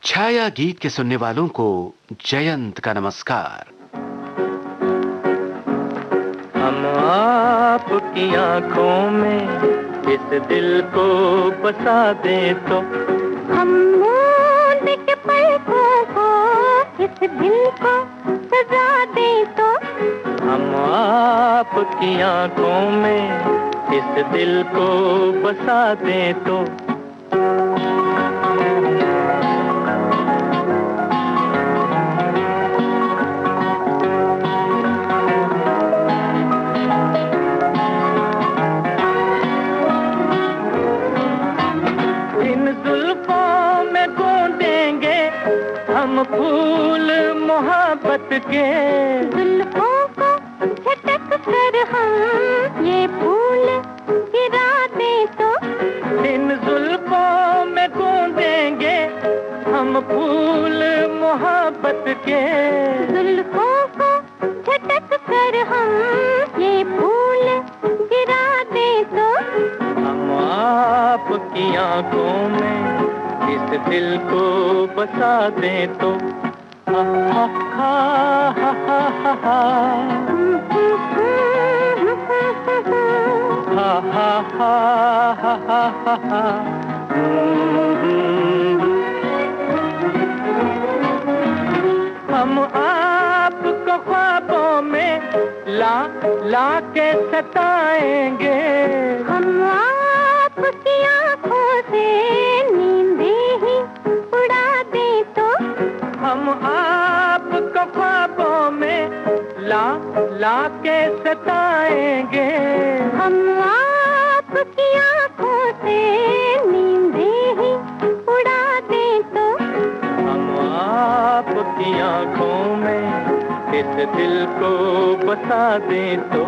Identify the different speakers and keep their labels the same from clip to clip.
Speaker 1: छाया गीत के सुनने वालों को जयंत का नमस्कार।
Speaker 2: हम आपकी आंखों में इस दिल को बसा दे तो,
Speaker 3: हम मूंद के पलकों को इस दिल को सजा दे तो,
Speaker 2: हम आपकी आंखों में इस दिल को बसा दे तो। हम फूल मोहब्बत के,
Speaker 3: जुल्फों को झटक कर हम ये फूल गिरा दे तो,
Speaker 2: इन जुल्फों में गूंदेंगे हम फूल मोहब्बत के।
Speaker 3: जुल्फों को झटक कर हम ये फूल गिरा दे तो,
Speaker 2: हम आपकी आंखों में इस दिल को बसा दे तो। हा हा हा हा हा हा हा हा हा हा। हम आपको ख्वाबों में ला ला के सताएंगे,
Speaker 3: हम आपकी आंखों से
Speaker 2: हम आपको ख्वाबों में ला ला के सताएंगे।
Speaker 3: हम आपकी आंखों से नींदें ही उड़ा दे तो,
Speaker 2: हम आपकी आंखों में इस दिल को बसा दे तो।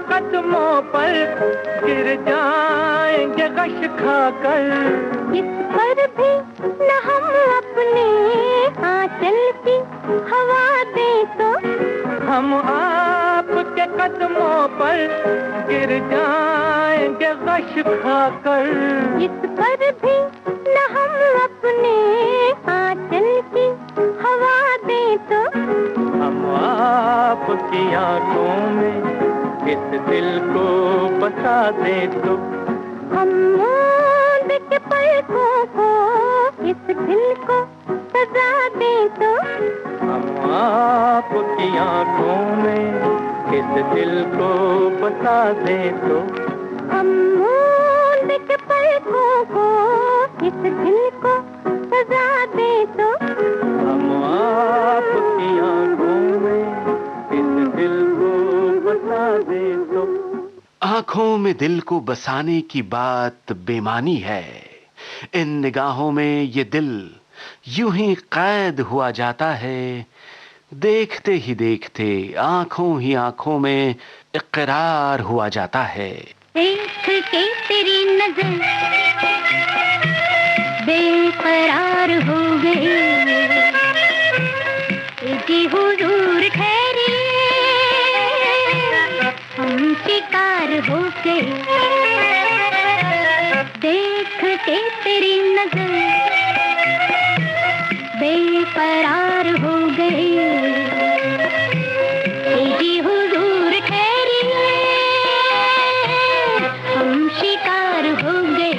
Speaker 2: कदमों पर गिर जाएंगे गश खाकर,
Speaker 3: इस पर भी न हम अपने आंचल की हवा दे तो,
Speaker 2: हम आपके कदमों पर गिर जाएंगे गश खाकर,
Speaker 3: इस पर भी न हम अपने आंचल की हवा दे तो,
Speaker 2: हम आपकी आंखों में इस दिल को बसा दे तो।
Speaker 3: हम मूंद के पलकों को इस दिल को सजा दे तो,
Speaker 2: हम आपकी आंखों में इस दिल को बसा दे तो।
Speaker 3: हम मूंद के पलकों को इस दिल को सजा दे तो,
Speaker 2: हम आपकी आंखों में इस दिल को बसा दे तो।
Speaker 1: आंखों में दिल को बसाने की बात बेमानी है। इन निगाहों में ये दिल यूं ही कैद हुआ जाता है। देखते ही देखते आंखों ही आंखों में इकरार हुआ जाता है।
Speaker 3: देख के तेरी नजर बेकरार हो गई, जी हुजूर ठहरी हम शिकार हो गए। देख के तेरी नजर बेकरार हो गई, जी हुजूर ठहरी हम शिकार हो गए।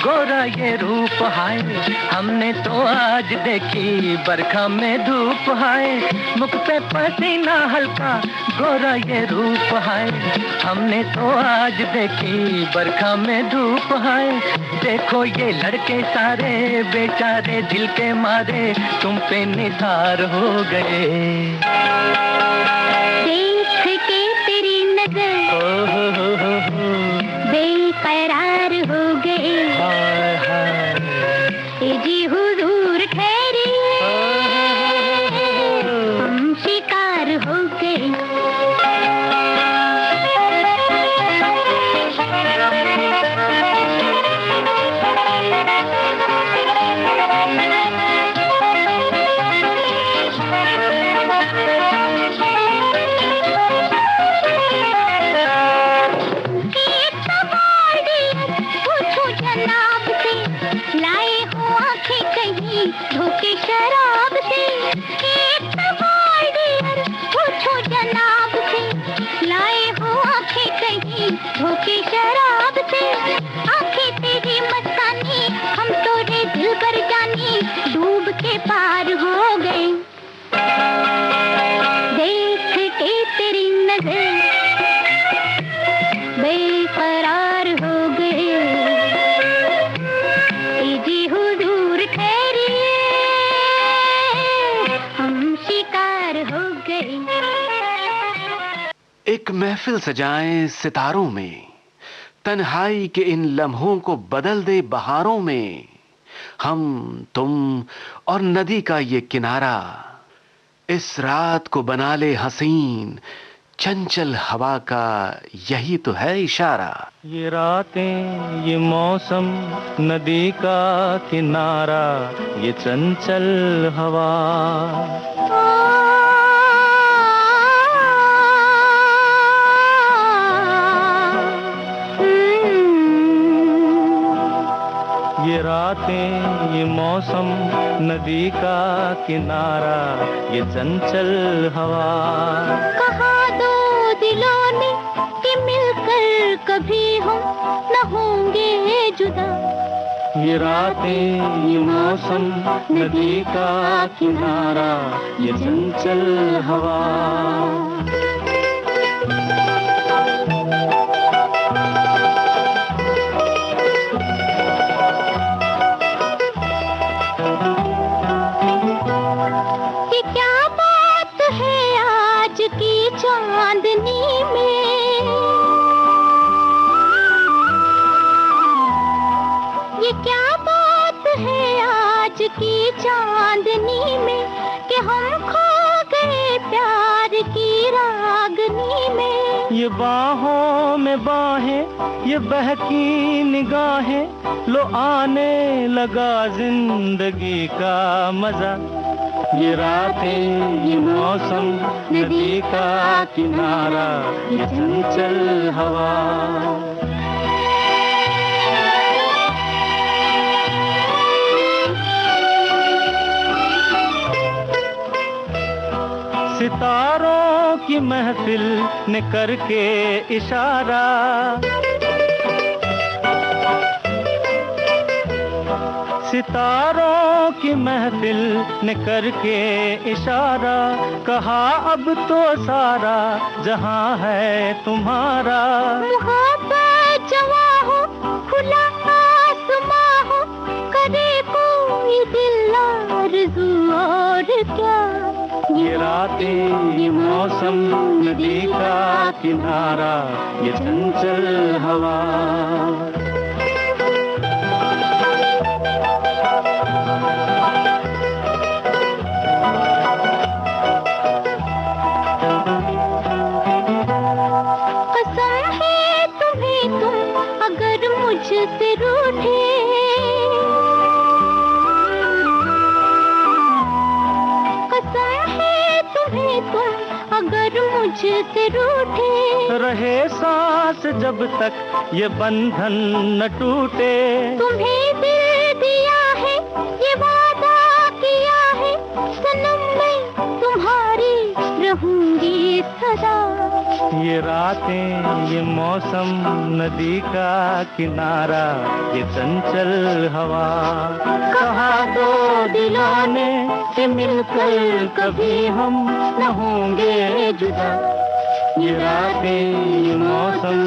Speaker 2: गोरा ये रूप हाय, हमने तो आज देखी बरखा में धूप हाय, मुख पे पसीना हल्का, गोरा ये रूप हाय, हमने तो आज देखी बरखा में धूप हाय। देखो ये लड़के सारे बेचारे दिल के मारे तुम पे निसार हो गए।
Speaker 3: देख के तेरी नजर बेकरार हो गए। ए जी हुजूर ठहरिए, हम शिकार हो गए। धोखे शराब से एक सवाल डियर, पूछो जनाब से, लाए हो आंखें कहीं धोखे शराब से। आंखें तेरी मस्तानी, हम तो रे दिल भर जानी, डूब के पार हो गए। देख के तेरी नजर बेकरार हो गए। ए जी हुजूर ठहरिए, हम शिकार हो गए।
Speaker 1: एक महफिल सजाएं सितारों में, तन्हाई के इन लम्हों को बदल दे बहारों में। हम तुम और नदी का ये किनारा, इस रात को बना ले हसीन, चंचल हवा का यही तो है इशारा।
Speaker 2: ये रातें ये मौसम नदी का किनारा, ये चंचल हवा। ये रातें ये मौसम नदी का किनारा, ये चंचल हवा।
Speaker 3: कहा दो दिलों ने कि मिलकर कभी हम न होंगे जुदा।
Speaker 2: ये रातें ये मौसम नदी का किनारा, ये चंचल हवा।
Speaker 3: ये क्या बात है आज की चांदनी में, ये क्या बात है आज की चांदनी में, कि हम खो गए प्यार की रागनी में।
Speaker 2: ये बाहों में बाहें ये बहकी निगाहें, लो आने लगा जिंदगी का मजा। ये रातें ये मौसम नदी का किनारा, ये चंचल हवा। सितारों की महफिल ने करके इशारा, सितारों की महफिल ने करके इशारा, कहा अब तो सारा जहां है तुम्हारा।
Speaker 3: मोहब्बत जवा हो खुला आसमां हो, करे कोई दिल आरज़ू और क्या।
Speaker 2: ये रातें ये मौसम नदी का किनारा, ये चंचल हवा।
Speaker 3: कसम है तुम्हें तुम अगर मुझसे रूठे, कसम है तुम्हें तुम अगर मुझसे रूठे।
Speaker 2: रहे सांस जब तक ये बंधन न टूटे,
Speaker 3: तुम्हें दिल दिया है ये वादा किया है, सनम मैं तुम्हारी रहूंगी सदा।
Speaker 2: ये रातें, ये मौसम, नदी का किनारा, ये चंचल हवा, कहा दो दिलों ने कि मिलकर कभी हम न होंगे जुदा। ये रातें, ये मौसम,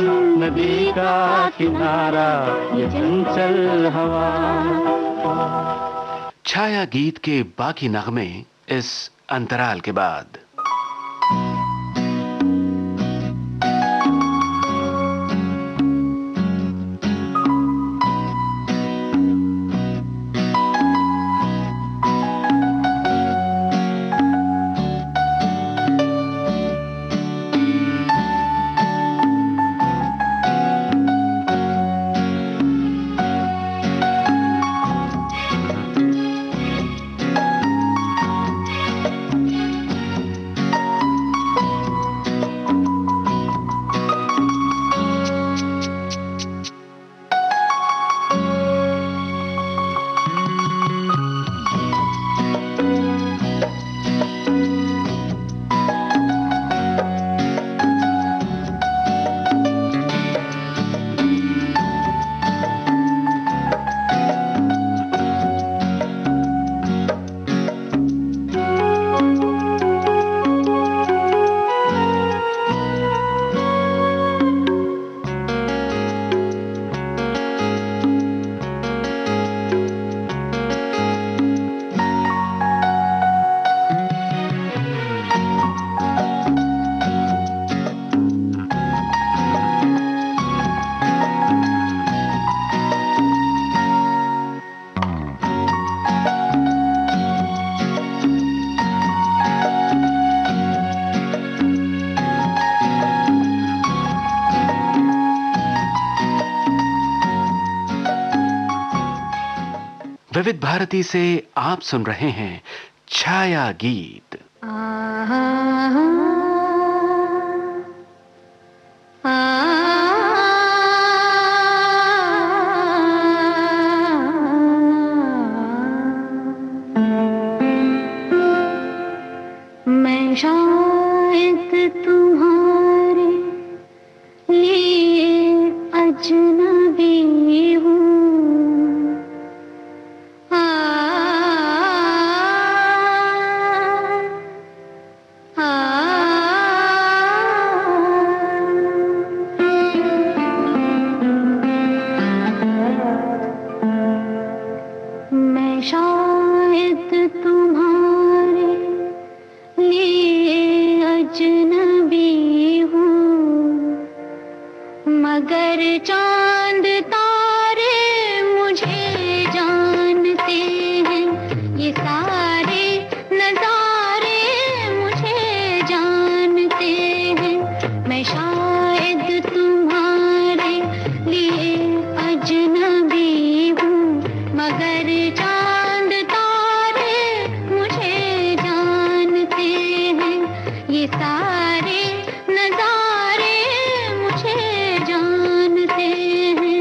Speaker 2: नदी का किनारा, ये चंचल हवा।
Speaker 1: छाया गीत के बाकी नगमे इस अंतराल के बाद। विविध भारती से आप सुन रहे हैं छाया गीत।
Speaker 3: मैं शायद तुम्हारे लिए अजनबी हूँ। शायद तुम्हारे लिए अजनबी हूँ, मगर चांद तारे मुझे जानते हैं। ये सारे नजारे मुझे जानते हैं। मैं शायद तुम्हारे लिए अजनबी हूँ, मगर चांद तारे मुझे जानते हैं। ये सारे नजारे मुझे जानते हैं।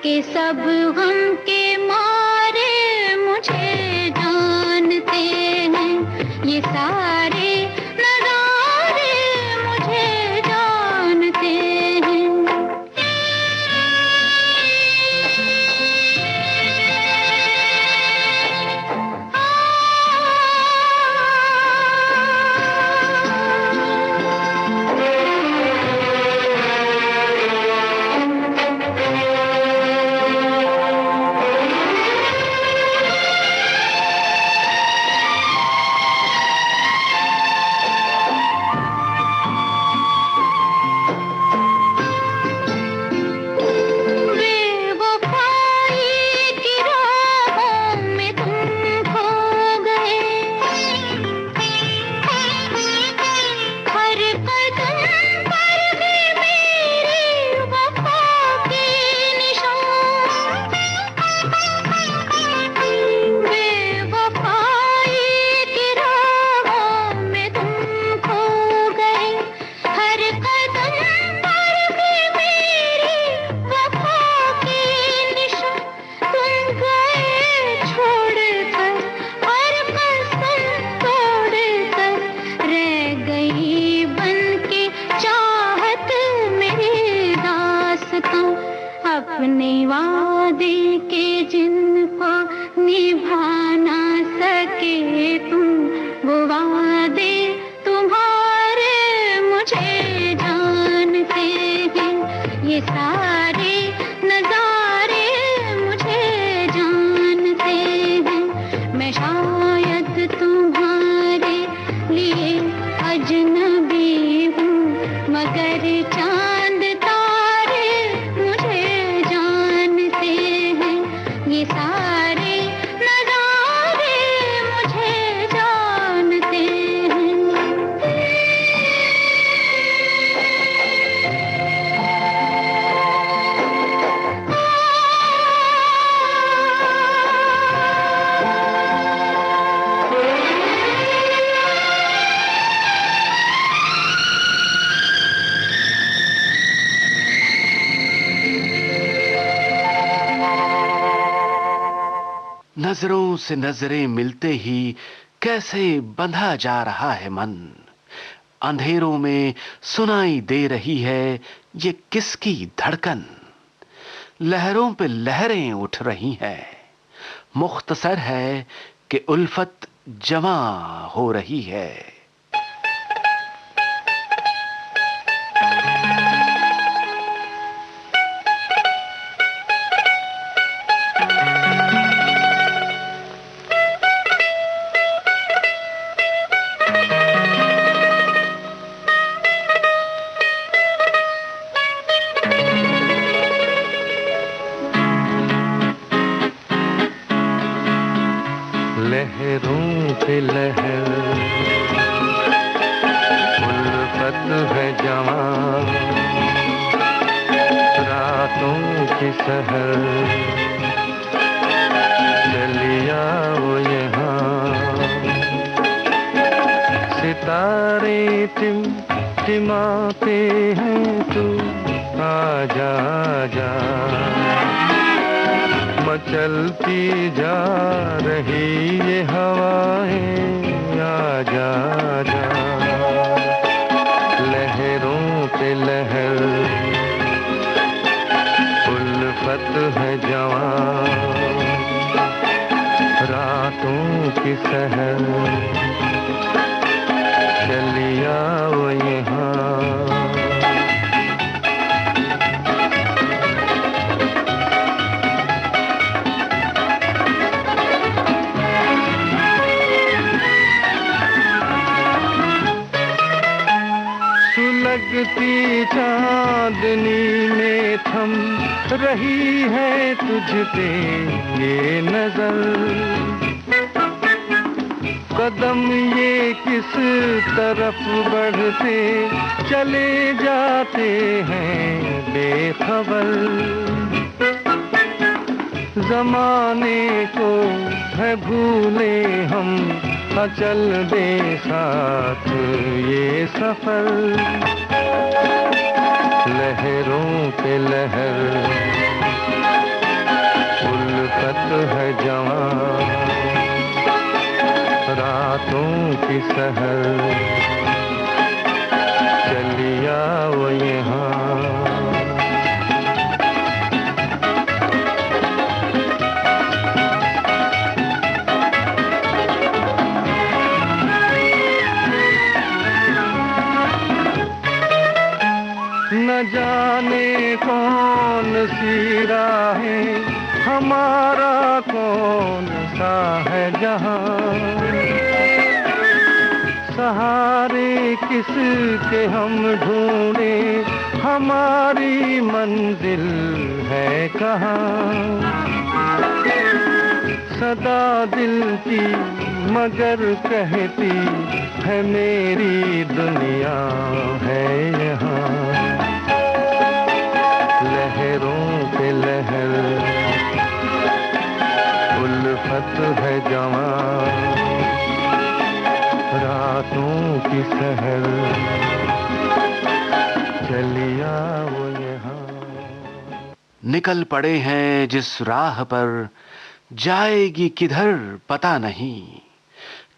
Speaker 3: कि सब गम के मारे मुझे जानते हैं, ये सारे नज़ारे मुझे जानते हैं। अपने वादे के जिनको निभा ना सके तुम, वो वादे तुम्हारे मुझे जानते हैं, ये सारे नज़ारे मुझे जानते हैं। मैं शायद तुम्हारे लिए अजनबी हूँ, मगर चांद तारे मुझे जानते हैं, ये सारे नज़ारे मुझे जानते हैं।
Speaker 1: नजरों से नजरें मिलते ही कैसे बंधा जा रहा है मन, अंधेरों में सुनाई दे रही है ये किसकी धड़कन, लहरों पे लहरें उठ रही हैं, मुख्तसर है कि उल्फत जमा हो रही है।
Speaker 2: लहरों पे लहर उल्फत है जवां, रातों की सहर चलिया वो यहाँ, सितारे टिमटिमाते हैं तू आजा आजा, मचलती जा रही ये हवाएं आजा आजा, लहरों पे लहर उल्फत है जवां, रातों की सहर चलिया वो यहाँ। लगती चांदनी में थम रही है तुझ पे ये नजर, कदम ये किस तरफ बढ़ते चले जाते हैं बेखबर, जमाने को है भूले हम, चल दे साथ ये सफर, लहरों पे लहर
Speaker 4: कौन सी राहें, हमारा कौन सा है जहां, सहारे किसके हम ढूंढे, हमारी मंजिल है कहाँ। सदा दिल की मगर कहती है मेरी दुनिया है यहाँ। लहरों पे लहर उल्फत है जवां, रातों की सहर चलिया वो यहाँ।
Speaker 1: निकल पड़े हैं जिस राह पर, जाएगी किधर पता नहीं।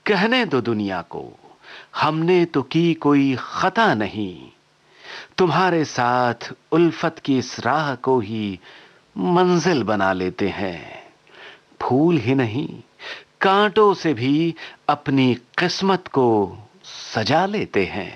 Speaker 1: कहने दो दुनिया को, हमने तो की कोई खता नहीं। तुम्हारे साथ उल्फत की इस राह को ही मंजिल बना लेते हैं। फूल ही नहीं, कांटों से भी अपनी किस्मत को सजा लेते हैं।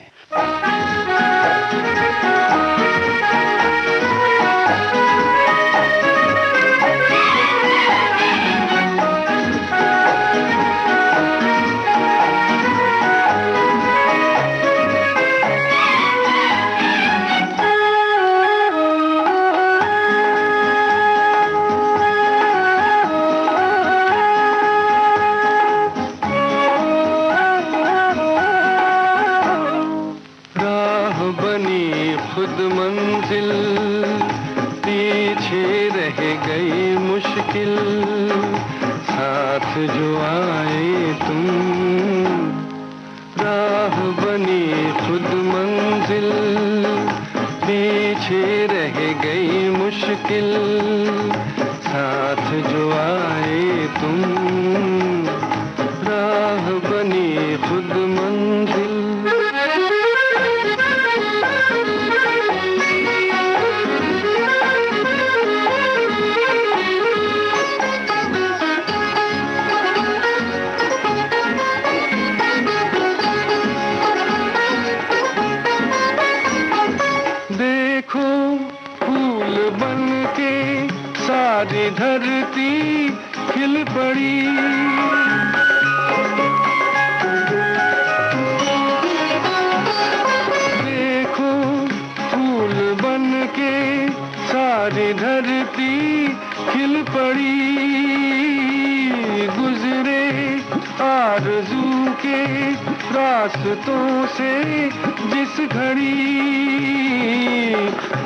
Speaker 4: खुद मंजिल पीछे रह गई मुश्किल, साथ जो आए तुम। राह बनी खुद मंजिल पीछे रह गई मुश्किल, साथ जो आए तुम। राह बनी खुद मंजिल। देखो फूल बन के सारी धरती खिल पड़ी, देखो फूल बन के सारी धरती खिल पड़ी। गुजरे आरज़ू के रास्तों से जिस घड़ी,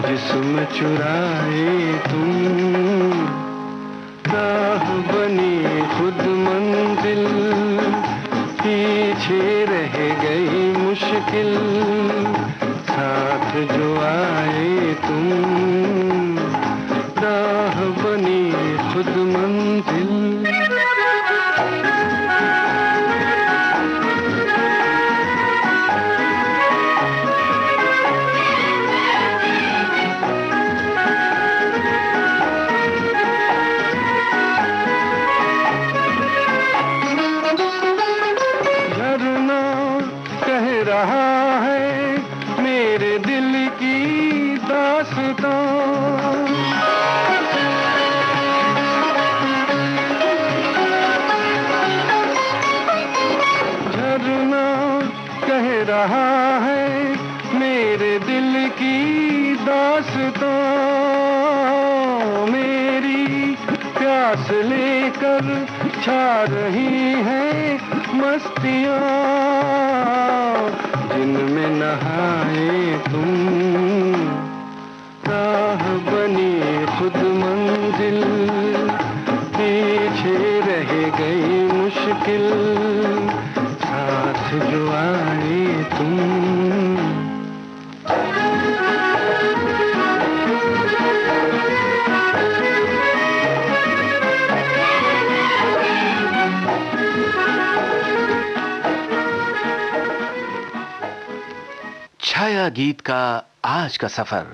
Speaker 4: जिस्म चुराए तुम। राह बनी खुद मंजिल पीछे रह गई मुश्किल, साथ जो आए तुम। राह बनी खुद मंजिल। रहा है मेरे दिल की दास्तां, झरना कह रहा है मेरे दिल की दास्तां। मेरी प्यास लेकर छा रही है मस्तियाँ, जिनमें नहाए तुम। राह बनी खुद मंजिल पीछे रह गई मुश्किल, साथ जो आए तुम।
Speaker 1: छाया गीत का आज का सफर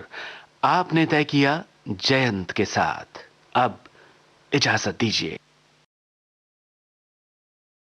Speaker 1: आपने तय किया जयंत के साथ। अब इजाजत दीजिए।